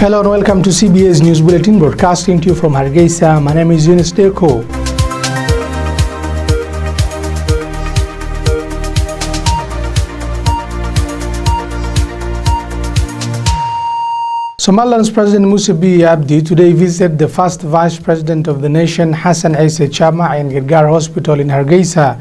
Hello and welcome to CBA's News Bulletin, broadcasting to you from Hargeisa. My name is Yunis Dekow. Somaliland's President Musa Bihi Abdi today visited the first Vice President of the nation, Hassan Isa Chama, in Garoowe Hospital in Hargeisa.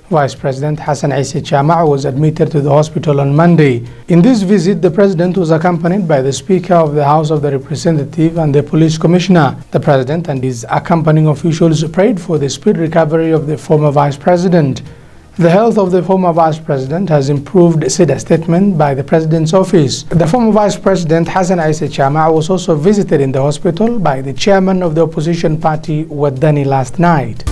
Vice President Hassan Isa Chama was admitted to the hospital on Monday. In this visit, the President was accompanied by the Speaker of the House of the Representative and the Police Commissioner. The President and his accompanying officials prayed for the speedy recovery of the former Vice President. The health of the former Vice President has improved, said a statement by the President's office. The former Vice President Hassan Isa Chama was also visited in the hospital by the Chairman of the opposition party, Wadani, last night.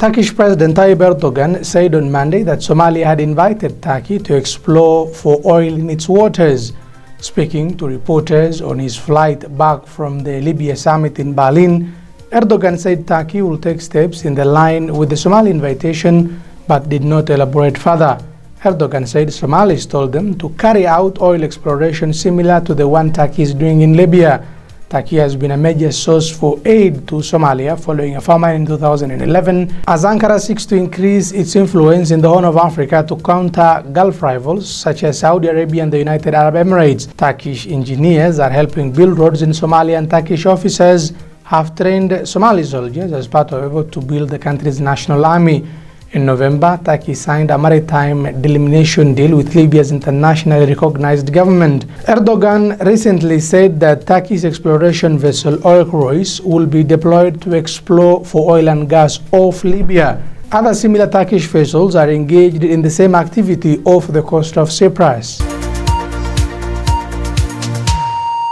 Turkish President Tayyip Erdogan said on Monday that Somalia had invited Turkey to explore for oil in its waters. Speaking to reporters on his flight back from the Libya summit in Berlin, Erdogan said Turkey will take steps in the line with the Somali invitation, but did not elaborate further. Erdogan said Somalis told them to carry out oil exploration similar to the one Turkey is doing in Libya. Turkey has been a major source for aid to Somalia following a famine in 2011, as Ankara seeks to increase its influence in the Horn of Africa to counter Gulf rivals such as Saudi Arabia and the United Arab Emirates. Turkish engineers are helping build roads in Somalia, and Turkish officers have trained Somali soldiers as part of an effort to build the country's national army. In November, Turkey signed a maritime delimitation deal with Libya's internationally recognized government. Erdogan recently said that Turkey's exploration vessel Rolls-Royce will be deployed to explore for oil and gas off Libya. Other similar Turkish vessels are engaged in the same activity off the coast of Cyprus.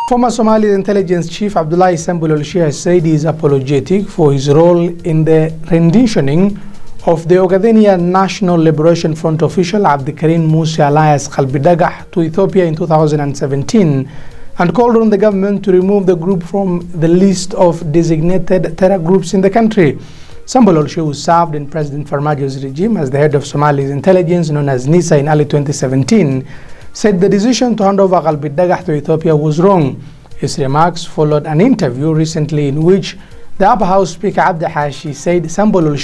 Former Somali intelligence chief Abdullah Sambul has said he is apologetic for his role in the renditioning of the Ogadennia National Liberation Front official Abdikarim Musa alias Qalbidagah to Ethiopia in 2017 and called on the government to remove the group from the list of designated terror groups in the country. Sambul who served in President Farmajo's regime as the head of Somali's intelligence known as NISA in early 2017, said the decision to hand over Qalbidagah to Ethiopia was wrong. His remarks followed an interview recently in which the Upper House Speaker Abdi Hashi said Sambul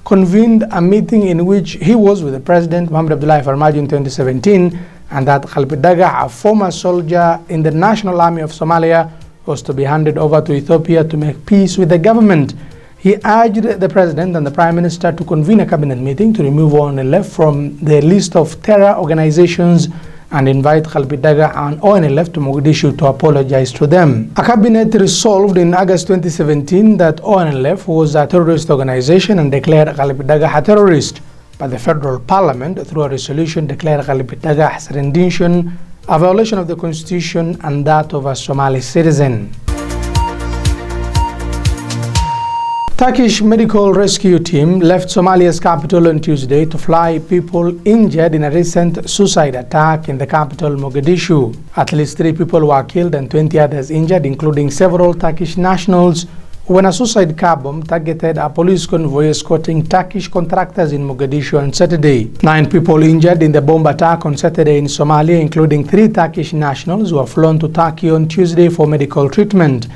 convened a meeting in which he was with the President Mohamed Abdullahi Farmajo in 2017, and that Qalbidagah, a former soldier in the National Army of Somalia, was to be handed over to Ethiopia to make peace with the government. He urged the President and the Prime Minister to convene a cabinet meeting to remove ONLF from the list of terror organizations and invite Qalbidagah and ONLF to Mogadishu to apologize to them. A cabinet resolved in August 2017 that ONLF was a terrorist organization and declared Qalbidagah a terrorist, but the federal parliament, through a resolution, declared Qalbidagah's rendition a violation of the constitution and that of a Somali citizen. Turkish medical rescue team left Somalia's capital on Tuesday to fly people injured in a recent suicide attack in the capital, Mogadishu. At least 3 people were killed and 20 others injured, including several Turkish nationals, when a suicide car bomb targeted a police convoy escorting Turkish contractors in Mogadishu on Saturday. 9 people injured in the bomb attack on Saturday in Somalia, including 3 Turkish nationals who were flown to Turkey on Tuesday for medical treatment.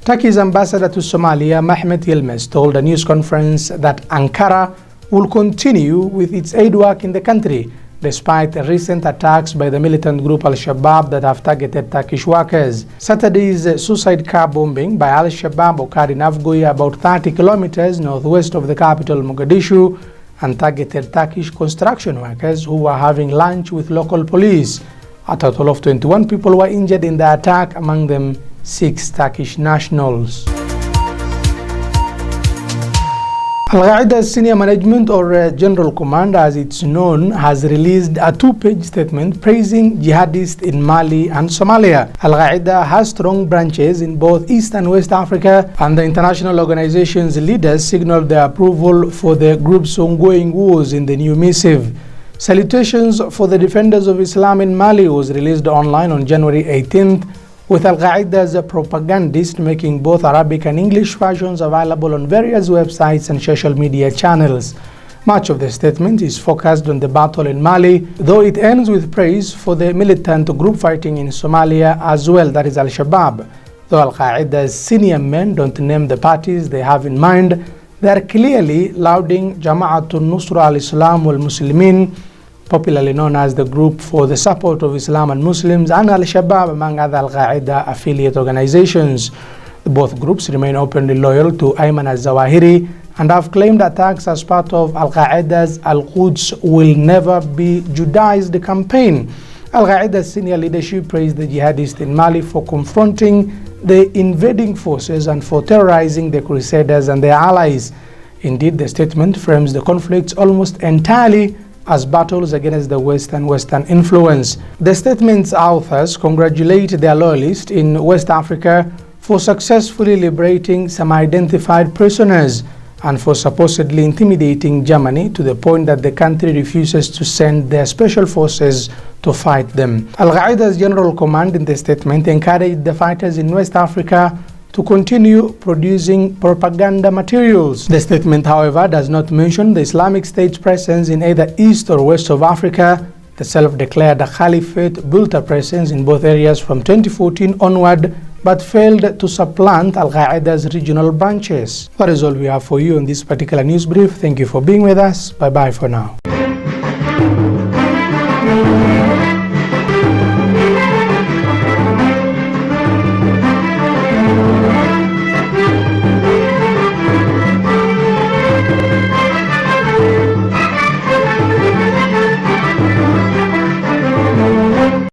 Turkey's ambassador to Somalia, Mehmet Yilmaz, told a news conference that Ankara will continue with its aid work in the country, despite recent attacks by the militant group Al-Shabaab that have targeted Turkish workers. Saturday's suicide car bombing by Al-Shabaab occurred in Afgoye, about 30 kilometers northwest of the capital, Mogadishu, and targeted Turkish construction workers who were having lunch with local police. A total of 21 people were injured in the attack, among them 6 Turkish nationals. Al-Qaeda's senior management, or General Command as it's known, has released a 2-page statement praising jihadists in Mali and Somalia. Al-Qaeda has strong branches in both East and West Africa, and the international organization's leaders signaled their approval for the group's ongoing wars in the new missive. Salutations for the Defenders of Islam in Mali was released online on January 18th, with Al-Qaeda's propagandist making both Arabic and English versions available on various websites and social media channels. Much of the statement is focused on the battle in Mali, though it ends with praise for the militant group fighting in Somalia as well, that is Al-Shabaab. Though Al-Qaeda's senior men don't name the parties they have in mind, they are clearly lauding Jama'atul Nusra al-Islam wal-Muslimin, popularly known as the Group for the Support of Islam and Muslims, and Al-Shabaab, among other Al-Qaeda affiliate organizations. Both groups remain openly loyal to Ayman al-Zawahiri and have claimed attacks as part of Al-Qaeda's Al-Quds will never be Judaized campaign. Al-Qaeda's senior leadership praised the jihadists in Mali for confronting the invading forces and for terrorizing the Crusaders and their allies. Indeed, the statement frames the conflicts almost entirely as battles against the West and Western influence. The statement's authors congratulate their loyalists in West Africa for successfully liberating some identified prisoners and for supposedly intimidating Germany to the point that the country refuses to send their special forces to fight them. Al-Qaeda's General Command in the statement encouraged the fighters in West Africa to continue producing propaganda materials. The statement, however, does not mention the Islamic State's presence in either east or west of Africa. The self-declared Caliphate built a presence in both areas from 2014 onward, but failed to supplant Al-Qaeda's regional branches. That is all we have for you in this particular news brief. Thank you for being with us. Bye-bye for now.